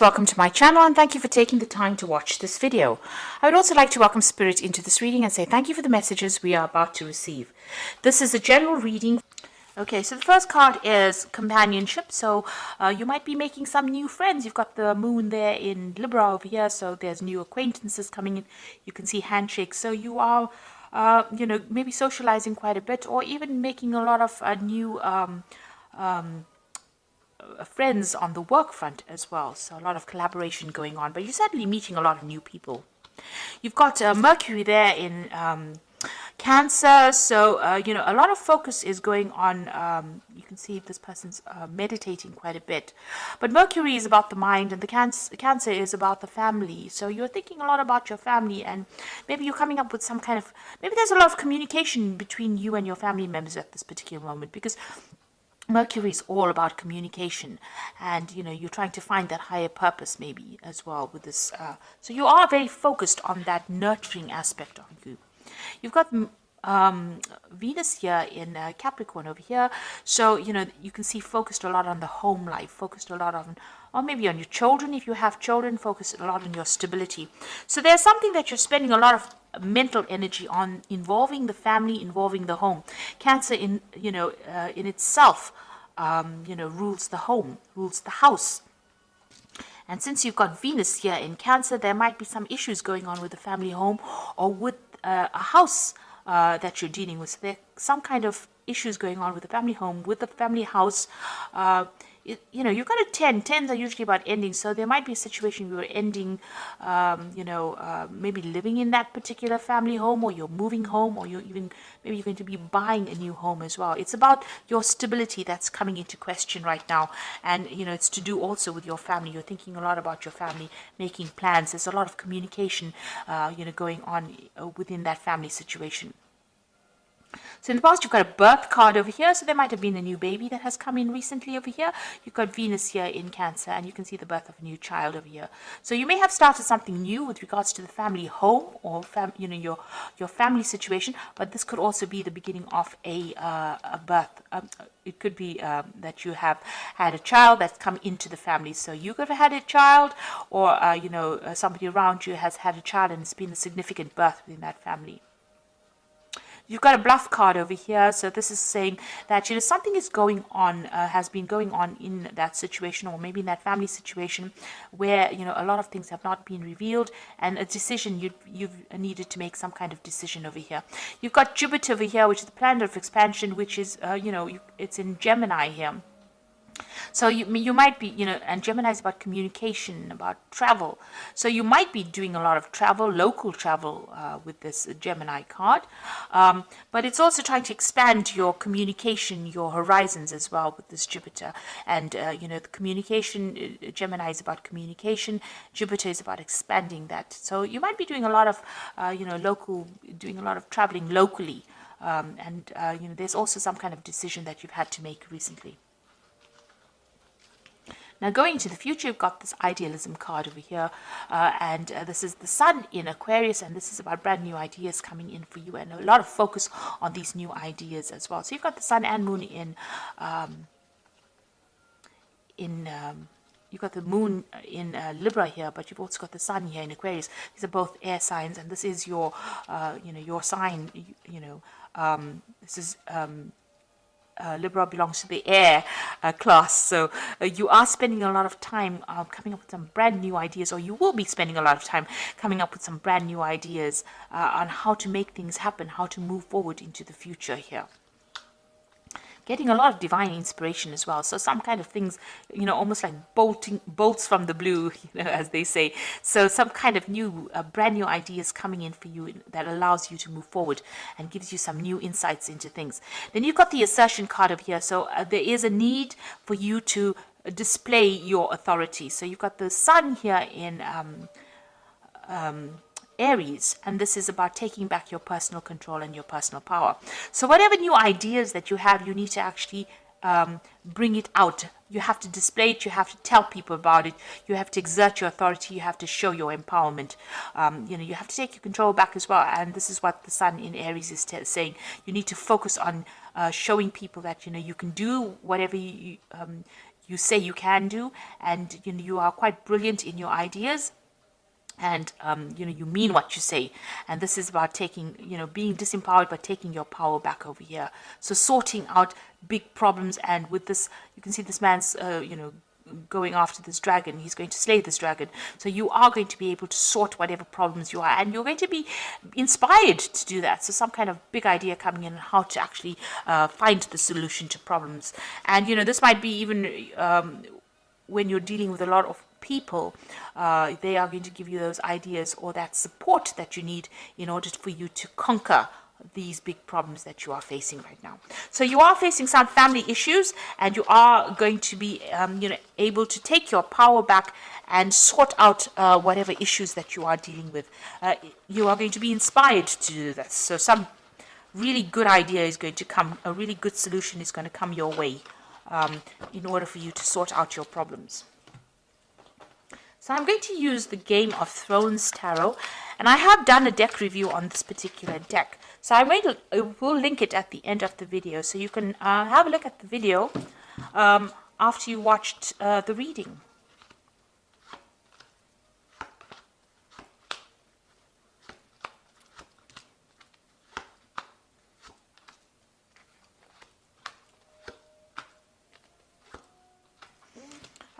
Welcome to my channel and thank you for taking the time to watch this video. I would also like to welcome Spirit into this reading and say thank you for the messages we are about to receive. This is a general reading. Okay, so the first card is companionship. So you might be making some new friends. You've got the moon there in Libra over here, so there's new acquaintances coming in. You can see handshakes. So you are, maybe socializing quite a bit, or even making a lot of new friends on the work front as well. So a lot of collaboration going on, but you're certainly meeting a lot of new people. You've got Mercury there in Cancer, so a lot of focus is going on. You can see this person's meditating quite a bit, but Mercury is about the mind and the Cancer is about the family. So you're thinking a lot about your family, and maybe you're coming up with some kind of, maybe there's a lot of communication between you and your family members at this particular moment, because Mercury is all about communication, and you're trying to find that higher purpose maybe as well with this. So you are very focused on that nurturing aspect of you. You've got Venus here in Capricorn over here, so you can see focused a lot on the home life, focused a lot on, or maybe on your children if you have children, focused a lot on your stability. So there's something that you're spending a lot of mental energy on, involving the family, involving the home. Cancer in itself rules the home, rules the house. And since you've got Venus here in Cancer, there might be some issues going on with the family home or with a house that you're dealing with. So there are some kind of issues going on with the family home, with the family house. You've got a 10. 10s are usually about ending. So there might be a situation where you're ending, maybe living in that particular family home, or you're moving home, or maybe you're going to be buying a new home as well. It's about your stability that's coming into question right now. And, it's to do also with your family. You're thinking a lot about your family, making plans. There's a lot of communication, going on within that family situation. So in the past, you've got a birth card over here. So there might have been a new baby that has come in recently over here. You've got Venus here in Cancer, and you can see the birth of a new child over here. So you may have started something new with regards to the family home or your family situation, but this could also be the beginning of a birth. It could be that you have had a child that's come into the family. So you could have had a child, or somebody around you has had a child, and it's been a significant birth within that family. You've got a bluff card over here, so this is saying that something is going on, has been going on in that situation, or maybe in that family situation, where a lot of things have not been revealed, and a decision you've needed to make some kind of decision over here. You've got Jupiter over here, which is the planet of expansion, which is it's in Gemini here. So you might be, and Gemini is about communication, about travel. So you might be doing a lot of travel, local travel with this Gemini card. But it's also trying to expand your communication, your horizons as well with this Jupiter. And, the communication, Gemini is about communication. Jupiter is about expanding that. So you might be doing a lot of, doing a lot of traveling locally. There's also some kind of decision that you've had to make recently. Now, going into the future, you've got this idealism card over here, and this is the Sun in Aquarius, and this is about brand new ideas coming in for you, and a lot of focus on these new ideas as well. So you've got the Sun and Moon you've got the Moon in Libra here, but you've also got the Sun here in Aquarius. These are both air signs, and this is your, your sign. This is. Libra belongs to the air class, so you are spending a lot of time coming up with some brand new ideas, or you will be spending a lot of time coming up with some brand new ideas on how to make things happen, how to move forward into the future here. Getting a lot of divine inspiration as well. So some kind of things, almost like bolts from the blue, as they say. So some kind of new, brand new ideas coming in for you that allows you to move forward and gives you some new insights into things. Then you've got the assertion card over here. So there is a need for you to display your authority. So you've got the Sun here in Aries, and this is about taking back your personal control and your personal power. So whatever new ideas that you have, you need to actually bring it out. You have to display it. You have to tell people about it. You have to exert your authority. You have to show your empowerment. You have to take your control back as well. And this is what the Sun in Aries is saying. You need to focus on showing people that you can do whatever you you say you can do, and you are quite brilliant in your ideas, and you mean what you say. And this is about taking, being disempowered, but taking your power back over here. So sorting out big problems. And with this, you can see this man's going after this dragon. He's going to slay this dragon. So you are going to be able to sort whatever problems you are, and you're going to be inspired to do that. So some kind of big idea coming in, how to actually find the solution to problems. And this might be even when you're dealing with a lot of people, they are going to give you those ideas or that support that you need in order for you to conquer these big problems that you are facing right now. So you are facing some family issues, and you are going to be able to take your power back and sort out whatever issues that you are dealing with. You are going to be inspired to do this. So some really good idea is going to come, a really good solution is going to come your way in order for you to sort out your problems. So I'm going to use the Game of Thrones Tarot, and I have done a deck review on this particular deck. So I'm going to, we'll link it at the end of the video, so you can have a look at the video after you watched the reading.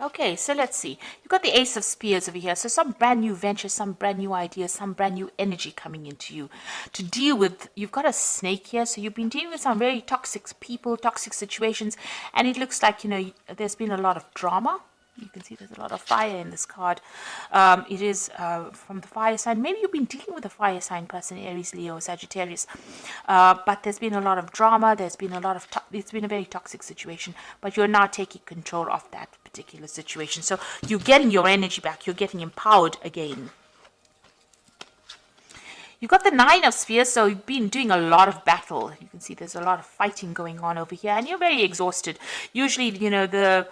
Okay, so let's see. You've got the Ace of Spears over here. So some brand new venture, some brand new ideas, some brand new energy coming into you to deal with. You've got a snake here. So you've been dealing with some very toxic people, toxic situations. And it looks like, there's been a lot of drama. You can see there's a lot of fire in this card. It is from the fire sign. Maybe you've been dealing with a fire sign person, Aries, Leo, Sagittarius. But there's been a lot of drama. There's been a lot of, it's been a very toxic situation. But you're now taking control of that particular situation. So you're getting your energy back. You're getting empowered again. You've got the Nine of Spears, so you've been doing a lot of battle. You can see there's a lot of fighting going on over here, and you're very exhausted. Usually, the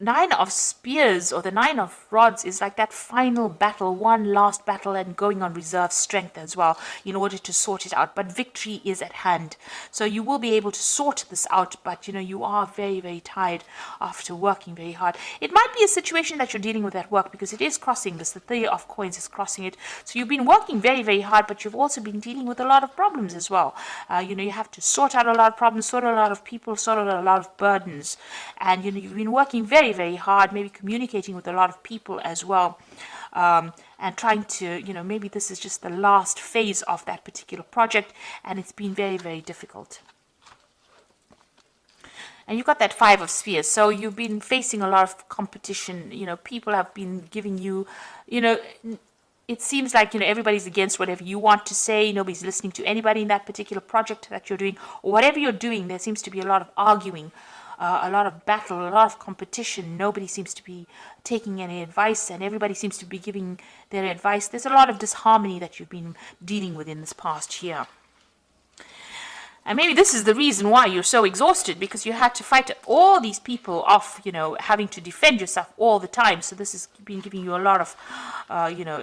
Nine of Spears or the Nine of Rods is like that final battle, one last battle, and going on reserve strength as well in order to sort it out. But victory is at hand. So you will be able to sort this out, but you are very, very tired after working very hard. It might be a situation that you're dealing with at work, because it is crossing this. The Three of Coins is crossing it. So you've been working very, very hard, but you've also been dealing with a lot of problems as well. You have to sort out a lot of problems, sort out a lot of people, sort out a lot of burdens. And you've been working very, very hard, maybe communicating with a lot of people as well, and trying to, maybe this is just the last phase of that particular project, and it's been very, very difficult. And you've got that Five of Spears, so you've been facing a lot of competition. People have been giving you, it seems like, everybody's against whatever you want to say. Nobody's listening to anybody in that particular project that you're doing, or whatever you're doing. There seems to be a lot of arguing, a lot of battle, a lot of competition. Nobody seems to be taking any advice, and everybody seems to be giving their advice. There's a lot of disharmony that you've been dealing with in this past year. And maybe this is the reason why you're so exhausted, because you had to fight all these people off, having to defend yourself all the time. So this has been giving you a lot of,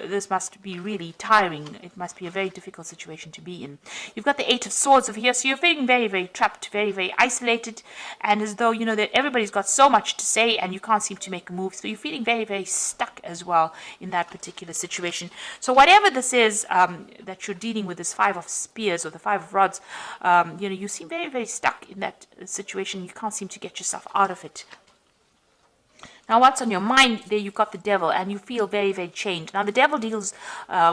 this must be really tiring. It must be a very difficult situation to be in. You've got the Eight of Swords over here. So you're feeling very, very trapped, very, very isolated. And as though, that everybody's got so much to say and you can't seem to make a move. So you're feeling very, very stuck as well in that particular situation. So whatever this is that you're dealing with, this Five of Spears or the Five of Rods, you seem very, very stuck in that situation. You can't seem to get yourself out of it. Now, what's on your mind? There you've got the Devil, and you feel very, very chained. Now, the Devil deals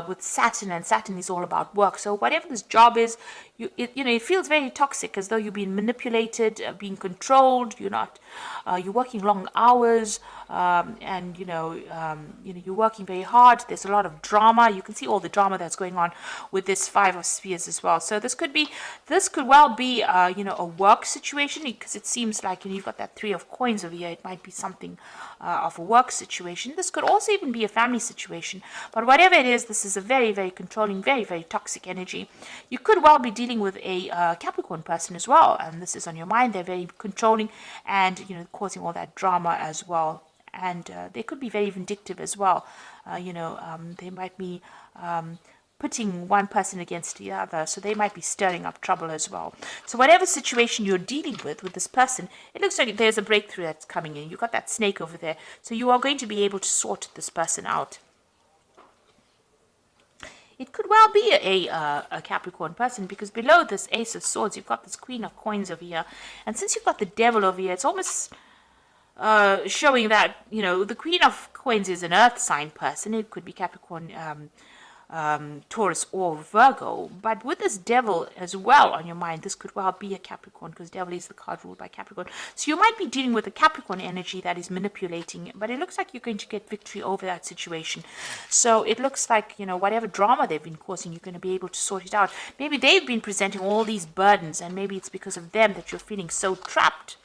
with Saturn, and Saturn is all about work. So whatever this job is, it feels very toxic, as though you're being manipulated, being controlled. You're working long hours, and you're working very hard. There's a lot of drama. You can see all the drama that's going on with this Five of Spears as well. So this could well be a work situation, because it seems like you've got that Three of Coins over here. It might be something of a work situation. This could also even be a family situation. But whatever it is, this is a very, very controlling, very, very toxic energy. You could well be dealing with a Capricorn person as well, and this is on your mind. They're very controlling and causing all that drama as well. And they could be very vindictive as well. They might be putting one person against the other, so they might be stirring up trouble as well. So whatever situation you're dealing with this person, it looks like there's a breakthrough that's coming in. You've got that snake over there, so you are going to be able to sort this person out. It could well be a Capricorn person, because below this Ace of Swords, you've got this Queen of Coins over here. And since you've got the Devil over here, it's almost showing that, the Queen of Coins is an earth sign person. It could be Capricorn, Taurus, or Virgo. But with this Devil as well on your mind, this could well be a Capricorn, because Devil is the card ruled by Capricorn. So you might be dealing with a Capricorn energy that is manipulating, but it looks like you're going to get victory over that situation. So it looks like, whatever drama they've been causing, you're going to be able to sort it out. Maybe they've been presenting all these burdens, and maybe it's because of them that you're feeling so trapped,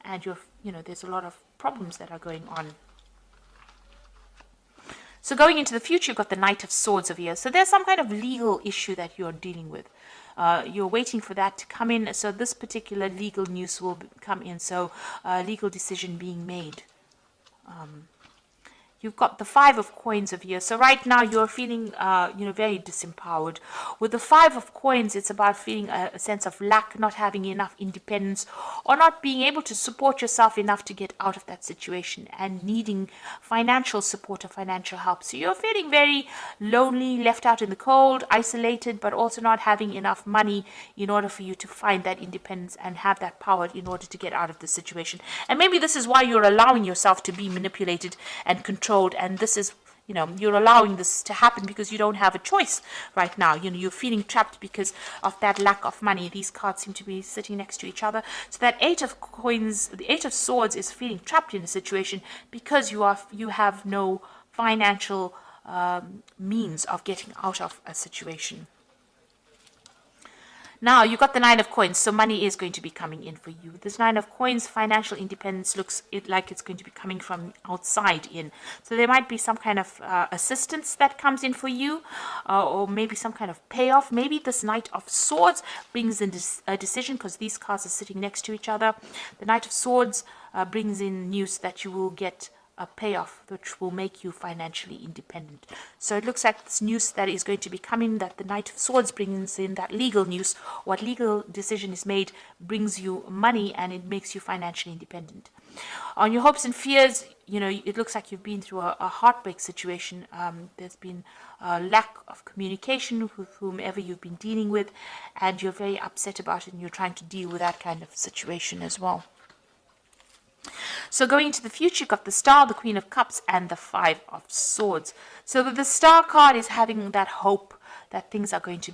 and there's a lot of problems that are going on. So going into the future, you've got the Knight of Swords over here. So there's some kind of legal issue that you're dealing with. You're waiting for that to come in. So this particular legal news will come in. So legal decision being made. You've got the Five of Coins over here. So right now you're feeling, very disempowered. With the Five of Coins, it's about feeling a sense of lack, not having enough independence, or not being able to support yourself enough to get out of that situation, and needing financial support or financial help. So you're feeling very lonely, left out in the cold, isolated, but also not having enough money in order for you to find that independence and have that power in order to get out of the situation. And maybe this is why you're allowing yourself to be manipulated and controlled. And this is, you're allowing this to happen because you don't have a choice right now. You're feeling trapped because of that lack of money. These cards seem to be sitting next to each other. So that Eight of Coins, the Eight of Swords, is feeling trapped in a situation because you have no financial means of getting out of a situation. Now, you've got the Nine of Coins, so money is going to be coming in for you. This Nine of Coins, financial independence, looks like it's going to be coming from outside in. So there might be some kind of assistance that comes in for you, or maybe some kind of payoff. Maybe this Knight of Swords brings in a decision, because these cards are sitting next to each other. The Knight of Swords brings in news that you will get a payoff which will make you financially independent. So it looks like this news that is going to be coming, that the Knight of Swords brings in, that legal news, what legal decision is made, brings you money, and it makes you financially independent. On your hopes and fears, it looks like you've been through a heartbreak situation. There's been a lack of communication with whomever you've been dealing with, and you're very upset about it, and you're trying to deal with that kind of situation as well. So going into the future, you've got the Star, the Queen of Cups, and the Five of Swords. So the Star card is having that hope that things are going to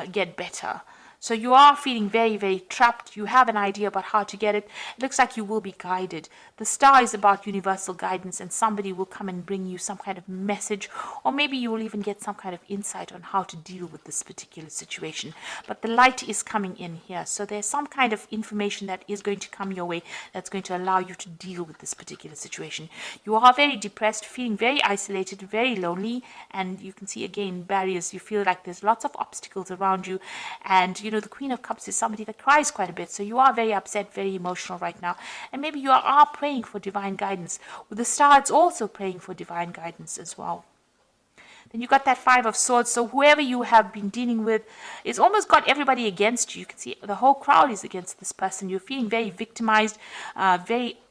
get better. So you are feeling very, very trapped. You have an idea about how to get it. It looks like you will be guided. The Star is about universal guidance, and somebody will come and bring you some kind of message, or maybe you will even get some kind of insight on how to deal with this particular situation. But the light is coming in here. So there's some kind of information that is going to come your way that's going to allow you to deal with this particular situation. You are very depressed, feeling very isolated, very lonely, and you can see again barriers. You feel like there's lots of obstacles around you, and the Queen of Cups is somebody that cries quite a bit. So you are very upset, very emotional right now. And maybe you are praying for divine guidance. With the Star, it's also praying for divine guidance as well. Then you got that Five of Swords. So whoever you have been dealing with, it's almost got everybody against you. You can see the whole crowd is against this person. You're feeling very victimized,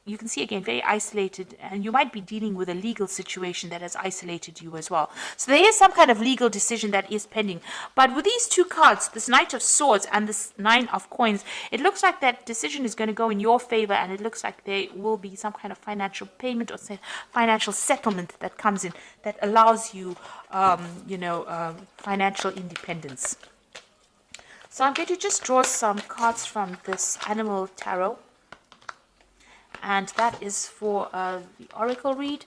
you can see again, very isolated, and you might be dealing with a legal situation that has isolated you as well. So there is some kind of legal decision that is pending. But with these two cards, this Knight of Swords and this Nine of Coins, it looks like that decision is going to go in your favor, and it looks like there will be some kind of financial payment or financial settlement that comes in that allows you, financial independence. So I'm going to just draw some cards from this Animal Tarot. And that is for the Oracle read.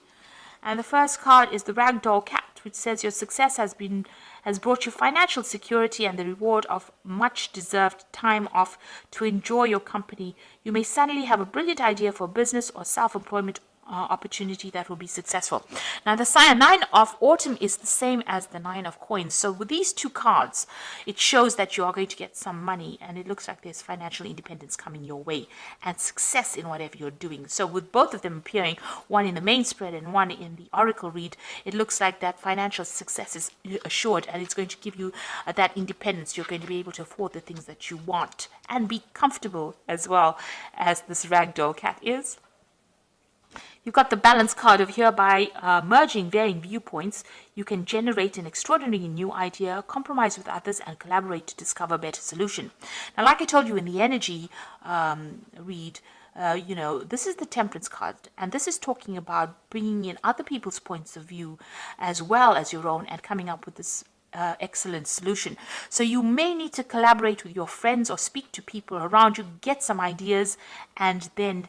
And the first card is the Ragdoll Cat, which says your success has brought you financial security and the reward of much deserved time off to enjoy your company. You may suddenly have a brilliant idea for business or self-employment opportunity that will be successful. Now the Nine of Autumn is the same as the Nine of Coins. So with these two cards, it shows that you are going to get some money, and it looks like there's financial independence coming your way and success in whatever you're doing. So with both of them appearing, one in the main spread and one in the oracle read, it looks like that financial success is assured, and it's going to give you that independence. You're going to be able to afford the things that you want and be comfortable as well as this ragdoll cat is. You've got the balance card over here. By merging varying viewpoints, you can generate an extraordinary new idea, compromise with others, and collaborate to discover a better solution. Now, like I told you in the energy read, this is the Temperance card, and this is talking about bringing in other people's points of view as well as your own and coming up with this excellent solution. So you may need to collaborate with your friends or speak to people around you, get some ideas, and then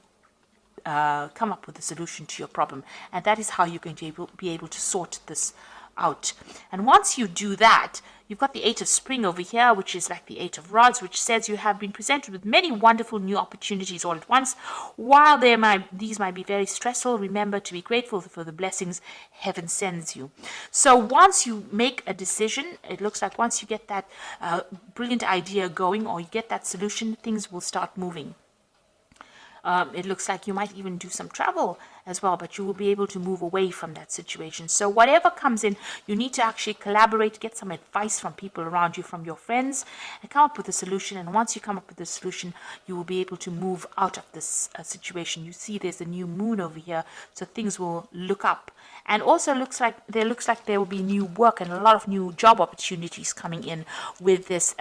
come up with a solution to your problem. And that is how you're going to be able to sort this out. And once you do that, you've got the Eight of Spring over here, which is like the Eight of Rods, which says you have been presented with many wonderful new opportunities all at once. While these might be very stressful, remember to be grateful for the blessings heaven sends you. So once you make a decision, it looks like once you get that brilliant idea going, or you get that solution, things will start moving. It looks like you might even do some travel as well, but you will be able to move away from that situation. So whatever comes in, you need to actually collaborate, get some advice from people around you, from your friends, and come up with a solution. And once you come up with a solution, you will be able to move out of this situation. You see there's a new moon over here, so things will look up. And also looks like there will be new work and a lot of new job opportunities coming in with this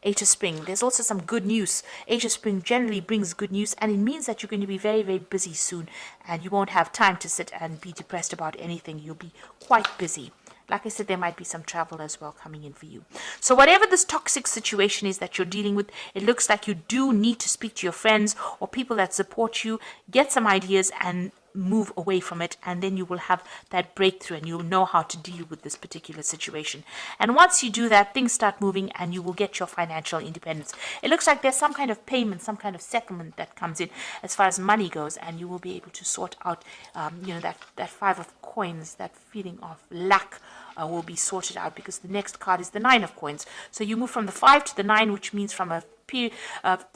Eight of Spring. There's also some good news. Eight of Spring generally brings good news, and it means that you're going to be very, very busy soon, and you won't have time to sit and be depressed about anything. You'll be quite busy. Like I said, there might be some travel as well coming in for you. So whatever this toxic situation is that you're dealing with, it looks like you do need to speak to your friends or people that support you, get some ideas and move away from it, and then you will have that breakthrough and you'll know how to deal with this particular situation. And once you do that, things start moving and you will get your financial independence. It looks like there's some kind of payment, some kind of settlement that comes in as far as money goes, and you will be able to sort out that Five of Coins, that feeling of lack will be sorted out, because the next card is the Nine of Coins. So you move from the 5 to the 9, which means from a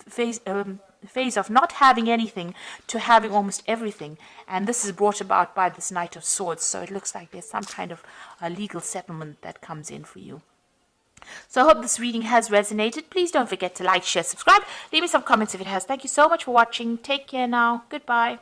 phase of not having anything to having almost everything, and this is brought about by this Knight of Swords. So it looks like there's some kind of a legal settlement that comes in for you. So I hope this reading has resonated. Please don't forget to like, share, subscribe. Leave me some comments if it has. Thank you so much for watching. Take care now. Goodbye.